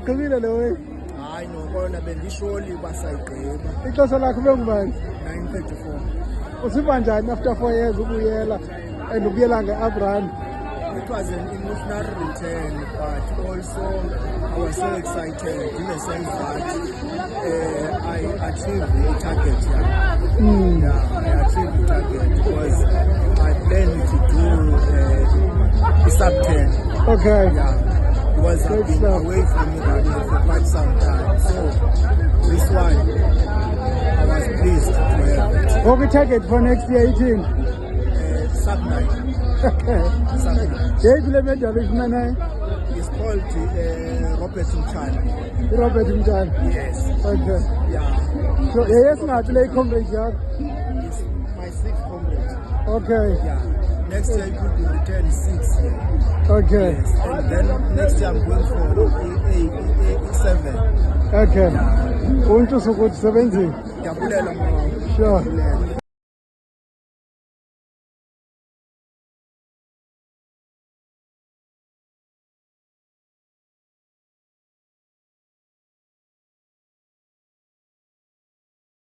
uyigqibile le way. Hayi nokona bendisholi basayigqiba. Ixesha lakho bekubani? 9:34. Usiva njani after 4 years ubuyela and ubuyela nge-Abraham? It was an emotional return, but also I was so excited in the sense that I achieved the target. Yeah, I achieved the target because I planned to do the sub-10. Okay. Yeah, because I've been away from Uganda for quite some time. So this one, I was pleased to have it. What we target for next year 18? Sub-9. Okay. Sub-9. Yeyiphi le medal uyifumene? It's called Robert Mchana. Robert Mtshana. Yes. Okay. Yeah. So yeyesingaphi le comrade yakho? It's my 6th comrade. Okay. Yeah. Next year it will be return 6. Okay. Yes. And then next year I'm going for A7. Okay. Untu sokuthi sebenzini. Ndiyabulela mama. Sure.